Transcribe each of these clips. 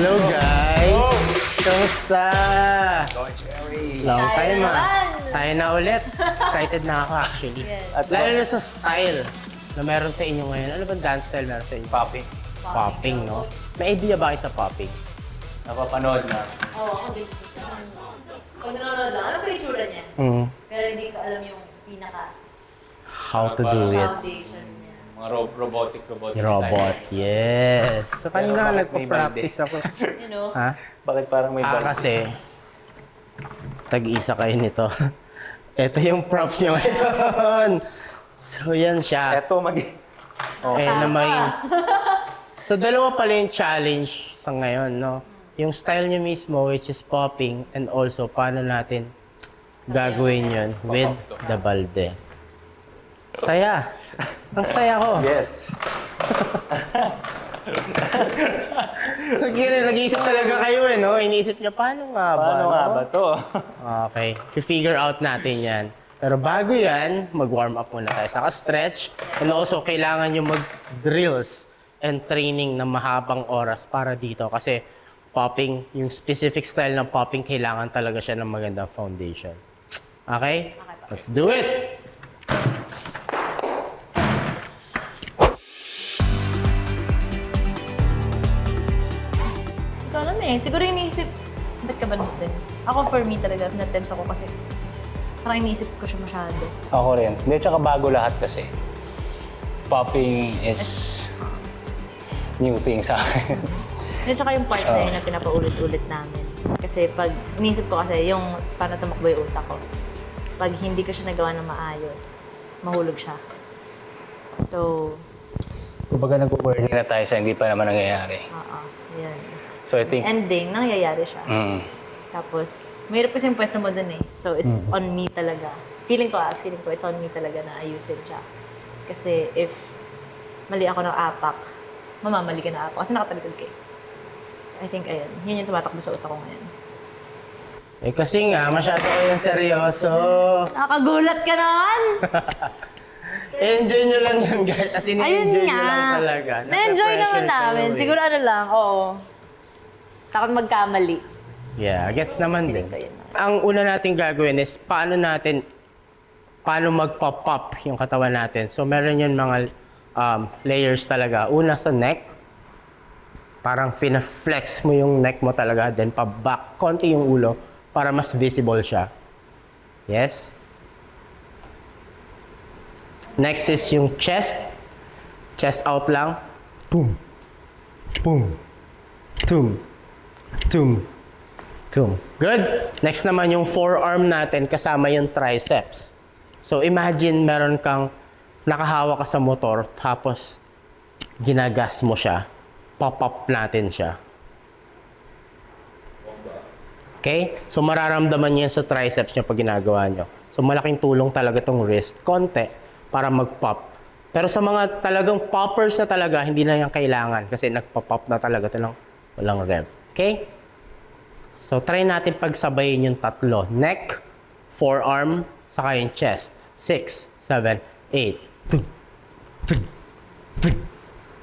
Hello guys! Kamusta? Long time Tayo na ulit. Excited na ako actually. At Lalo na sa style na meron sa inyo ngayon. Ano bang dance style meron sa inyo? popping. Popping, no? May idea ba kayo sa popping? Napapanood na. Oo, ako din. Pag nanonood lang, alam ko yung itsura niya. Pero hindi ko alam yung pinaka How to do it. foundation niya. Mga robotic Robot, style. yes. So kanina bakit may nagpa-practice ako. You know? Ha? Bakit parang may balde? Kasi, tag-isa kayo nito. Ito yung props nyo ngayon. So yan siya. Eto, Na may... So dalawa pala yung challenge sa ngayon, no? Yung style nyo mismo, which is popping, and also paano natin gagawin yun with the balde. Saya. Ang saya ko. Yes. Nag-iisip talaga kayo eh, no? Iniisip niya, paano nga ba? Paano nga no? ba to? Okay. Figure out natin yan. Pero bago yan, mag-warm up muna tayo. Saka stretch. And also, kailangan nyo mag-drills and training na mahabang oras para dito. Kasi popping, yung specific style ng popping, kailangan talaga siya ng magandang foundation. Okay? Let's do it! Ito alam eh. Siguro iniisip, ba't ka ba na-tense? Ako for me talaga, na-tense ako kasi parang iniisip ko siya masyado. Ako rin. Hindi, tsaka bago lahat kasi. Popping is new thing sa akin. At saka yung part na yun na pinapaulit-ulit namin. Kasi pag iniisip ko kasi yung paano tumakbo yung utak ko. Pag hindi ko siya nagawa ng maayos, mahulog siya. So, Kumbaga nag-working na tayo sa hindi pa naman nangyayari. yun. So I think... Ending, nangyayari siya. Tapos, mahirap kasi yung pwesto mo dun eh. So, it's on me talaga. Feeling ko it's on me talaga na ayusin siya. Kasi if mali ako ng apak, mamamali ka ng apak kasi nakatalikod ka eh. So, I think, ayun. Yun yung tumatakbo sa utak ko ngayon. Eh kasi nga, masyado kayong seryoso. Nakakagulat ka naman! Enjoy nyo lang yan, guys. As in, Ayun enjoy nyo nga. lang talaga. Na-enjoy Nasa-pressure naman namin. kayo eh. Siguro ano lang, oo. Takot magkamali. Yeah, gets naman din. Feeling ko yun. Ang una natin gagawin is paano magpa-pop yung katawan natin. So, meron yun mga layers talaga. Una sa neck, parang fina-flex mo yung neck mo talaga, then pa-back, konti yung ulo, para mas visible siya. Yes? Next is yung chest. Chest out lang. Boom. Boom. Tum. Tum. Tum. Good? Next naman yung forearm natin kasama yung triceps. So imagine meron kang nakahawak ka sa motor tapos ginagas mo siya. Pop-up natin siya. Okay? So mararamdaman niyo yan sa triceps niyo pag ginagawa niyo. So malaking tulong talaga tong wrist. Konti para mag-pop. Pero sa mga talagang poppers na talaga, hindi na yan kailangan kasi nagpa-pop na talaga ito lang walang rev. Okay? So, try natin pagsabayin yung tatlo. Neck, forearm, saka yung chest. 6, 7, 8.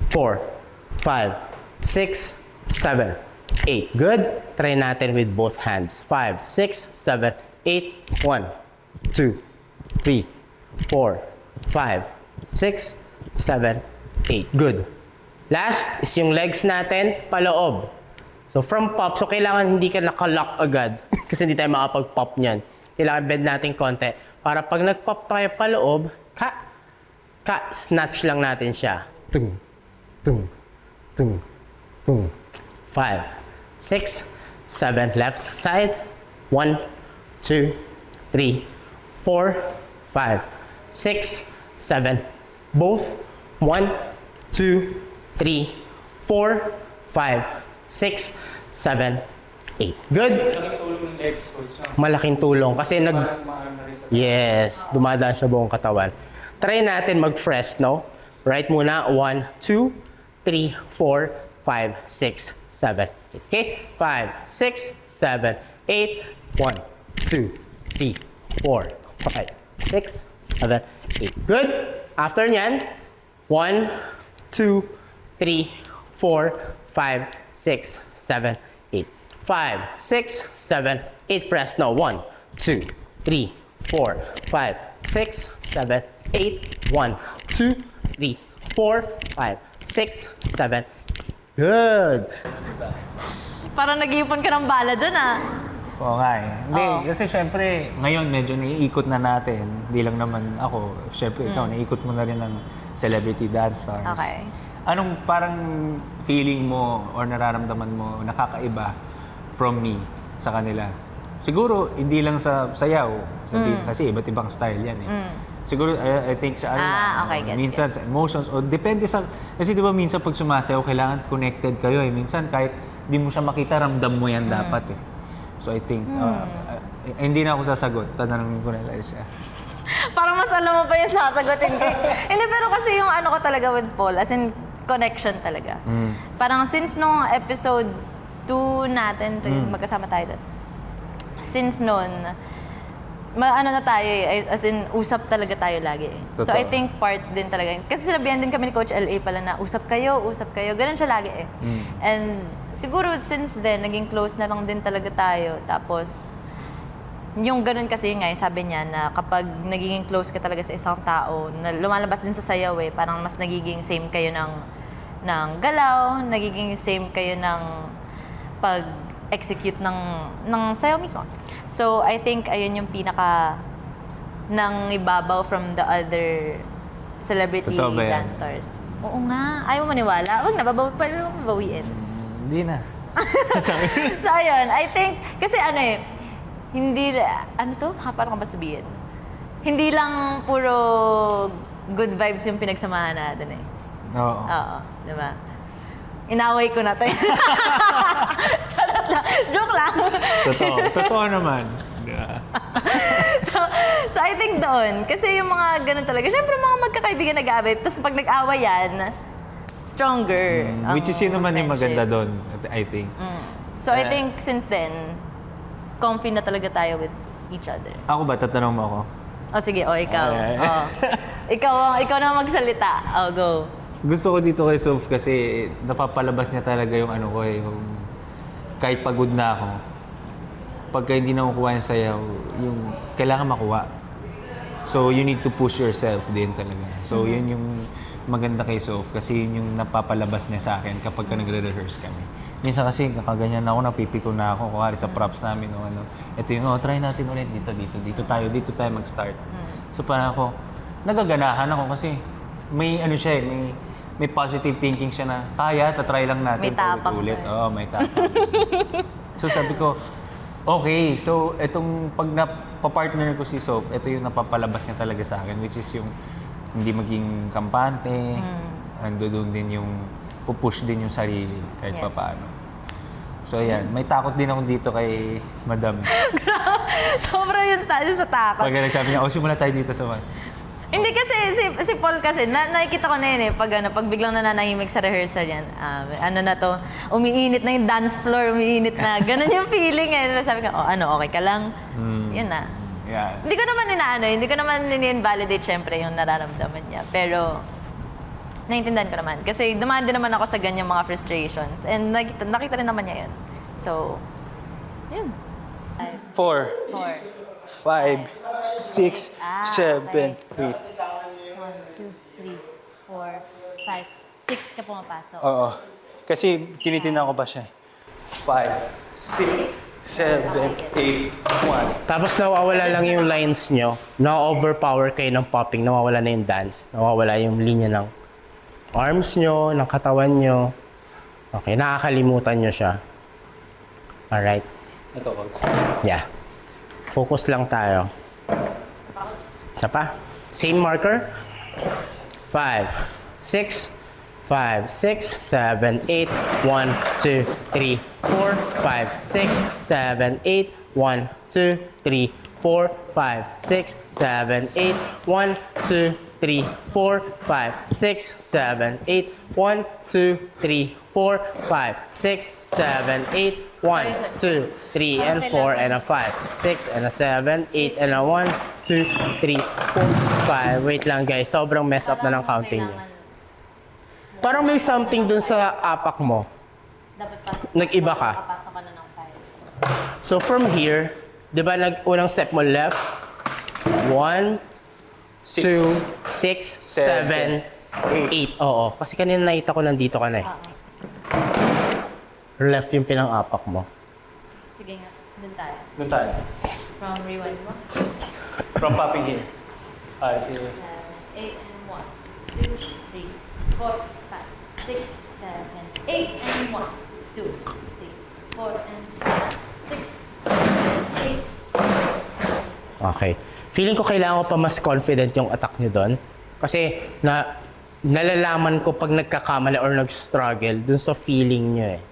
4, 5, 6, 7, 8. Good? Try natin with both hands. 5, 6, 7, 8. 1, 2, 3, 4, 5, 6, 7, 8. Good. Last is yung legs natin, paloob. So from pop, so kailangan hindi ka nakalock agad kasi hindi tayo makapag-pop niyan. Kailangan bend natin konti para pag nag-pop tayo paloob, snatch lang natin siya. Tung, tung, tung, tung. 5, 6, 7. Left side. 1, 2, 3, 4, 5, 6, 7. Both. 1, 2, 3, 4, 5, 6, 7, 8. Good? Malaking tulong kasi Yes, dumadaan sa buong katawan. Try natin mag-Fresno. Right muna. 1, 2, 3, 4, 5, 6, 7, 8. Okay? 5, 6, 7, 8. 1, 2, 3, 4, 5, 6, 7, 8. Good? After nyan, 1, 2, 3, 4, 5, 6, 7, 8. 5, 6, 7, 8. Fresno. 1, 2, 3, 4, 5, 6, 7, 8. 1, 2, 3, 4, 5, 6, 7. Good. Parang nag-iipon ka ng bala dyan ah. Oo nga eh. Hindi, Oo. kasi syempre, ngayon medyo naiikot na natin. Hindi lang naman ako. Syempre, ikaw, naiikot mo na rin ng celebrity dance stars. Okay. Anong parang feeling mo or nararamdaman mo nakakaiba from me sa kanila? Siguro, hindi lang sa sayaw. Kasi iba't ibang style yan eh. Siguro, I think sa ano lang, okay, gets, minsan sa emotions o depende sa... Kasi di ba minsan pag sumasayaw, kailangan connected kayo eh. Minsan kahit di mo siya makita, ramdam mo yan dapat eh. So I think, hindi na ako sasagot. Tatanungin ko na lang siya. Parang mas alam mo pa yung sasagutin ko. Hindi, pero kasi yung ano ko talaga with Paul, as in connection talaga. Parang since nung episode 2 natin, magkasama tayo doon. Since noon, ano na tayo eh, as in usap talaga tayo lagi eh. So I Totoo. think part din talaga. Kasi sinabihan din kami ni Coach LA pala na usap kayo. Ganun siya lagi eh. And siguro since then, naging close na lang din talaga tayo. Tapos, yung ganun kasi yun nga, yung sabi niya na kapag nagiging close ka talaga sa isang tao, na lumalabas din sa sayaw eh, parang mas nagiging same kayo ng galaw, nagiging same kayo ng pag-execute ng sayaw mismo. So, I think ayun yung pinaka nang ibabaw from the other celebrity Totoo ba yan? dance stars. Oo nga. Ayaw mo maniwala. Huwag na, pwede mo bawiin. Hindi na. So, ayun. I think, kasi ano eh, hindi, ano to? Parang ba sabihin? Hindi lang puro good vibes yung pinagsamahan natin eh. Oo. Oo, di ba? Inaway ko na to. Charot lang. Joke lang. Totoo naman. So, I think doon. Kasi yung mga ganun talaga. Siyempre, mga magkakaibigan nag-aaway. Tapos pag nag-away yan, stronger. ang Which is yun naman yung friendship. maganda doon, I think. So, I think since then, comfy na talaga tayo with each other. Ako ba, tatanong mo ako? O sige, ikaw. Ay. Ikaw na magsalita. Go. Gusto ko dito kay Soph kasi napapalabas niya talaga yung ano ko eh, yung kahit pagod na ako, pagka hindi na makuha yung sayaw, yung kailangan makuha. So, you need to push yourself din talaga. So, yun yung maganda kay Soph kasi yun yung napapalabas niya sa akin kapag ka nagre-rehearse kami. Minsan kasi kakaganyan na ako, napipiko na ako, kuwari sa props namin o ano. Ito yung, try natin ulit dito tayo mag-start. So, parang ako, nagaganahan ako kasi may ano siya eh, may positive thinking siya na kaya, tatry lang natin May tapang ulit. ka. Oo, may tapang. So sabi ko, okay, so itong pag napapartner ko si Soph, ito yung napapalabas niya talaga sa akin, which is yung hindi maging kampante, ando doon din yung pupush din yung sarili kahit Yes. papaano. So yan, may takot din ako dito kay Madam. Sobrang yung sa takot. Pag nagsabi niya, simula tayo dito sa one. Hindi kasi, si Paul kasi, nakikita ko na yun eh, pag biglang nananahimik sa rehearsal yan, ano na to, umiinit na yung dance floor, umiinit na, ganun yung feeling eh. So, sabi ko, okay ka lang? Yun na. Yeah. Hindi ko naman ini-invalidate syempre yung nararamdaman niya, pero naiintindihan ko naman. Kasi dumaan din naman ako sa ganyang mga frustrations, and nakita rin naman niya yun. So, yun. 4, 4. 5, 6, 7, 8. 1, 2, 3, 4, 5, 6 ka pumapasok. Oo. Kasi tinitingnan ko pa siya. 5, 6, 7, 8, 1. Tapos nawawala lang yung lines nyo. Na-overpower kayo ng popping. Nawawala na yung dance. Nawawala yung linya ng arms nyo, ng katawan nyo. Okay, nakakalimutan nyo siya. Alright? Ito, coach. Yeah. Focus lang tayo. Isa pa. Same marker. 5, 6, 5, 6, 7, 8, 1, 2, 3, 4, 5, 6, 7, 8, 1, 2, 3, 4, 5, 6, 7, 8, 1, 2, 3, 4, 5, 6, 7, 8, 1, 2, 3, 4, 5, 6, 7, 8, 1, 2, 3, and 4, and a 5, 6, and a 7, 8, and a 1, 2, 3, 4, 5. Wait lang guys, sobrang mess up na ng counting niya. Parang may something dun sa apak mo. Dapat pa nag-iba ka. Nakapasok ka na ng 5. So from here, di ba unang step mo left? 1, 2, 6, 7, 8. Oo, kasi kanina nakita ko nandito ka na eh. Left yung pinang-apak mo. Sige nga, dun tayo. Doon tayo. From rewind mo. From popping here. Ay, sige. 7, 8, and 1, 2, 3, 4, 5, 6, 7, 8, and 1, 2, 3, 4, and 5, 6, 7, 8. Okay. Feeling ko kailangan ko pa mas confident yung attack nyo doon. Kasi nalalaman ko pag nagkakamali or nag-struggle dun sa feeling nyo eh.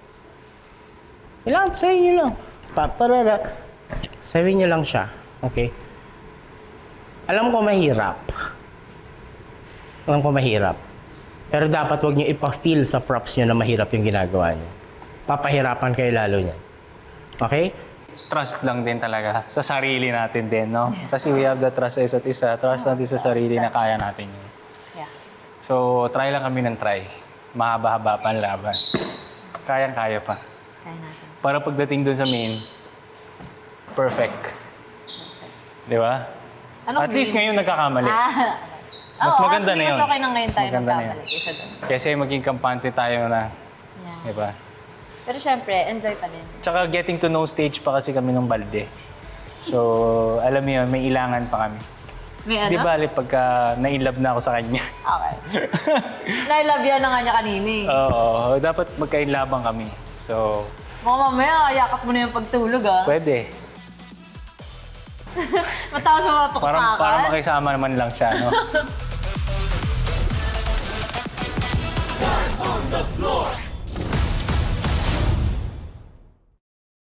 Kailangan sabihin nyo lang. Sabihin nyo lang siya. Okay? Alam ko mahirap. Pero dapat wag nyo ipa-feel sa props nyo na mahirap yung ginagawa nyo. Papahirapan kayo lalo niyan. Okay? Trust lang din talaga sa sarili natin din, no? Kasi we have the trust sa isa't isa. Trust natin sa sarili na kaya natin yun. Yeah. So, try lang kami ng try. Mahaba-haba pa ang laban. Kayang-kaya pa. Kaya natin. Para pagdating dun sa main, perfect. Di ba? Anong At least main? ngayon nagkakamali. Mas maganda na yun. Mas okay na ngayon Mas tayo maganda na magkamali yun. kaysa doon. Kasi maging kampante tayo na, Yeah. di ba? Pero syempre, enjoy pa din. Tsaka getting to know stage pa kasi kami ng balde. So, alam mo yun, may ilangan pa kami. May ano? Di ba, pagka na-inlove na ako sa kanya. Okay. Nailove yan na nga niya kanina eh. Oo, dapat magkainlabang kami. So, Mga mamaya, yakap mo na yung pagtulog ah. pwede. Matawa sa mga tukpakan. Parang makisama naman lang siya, no?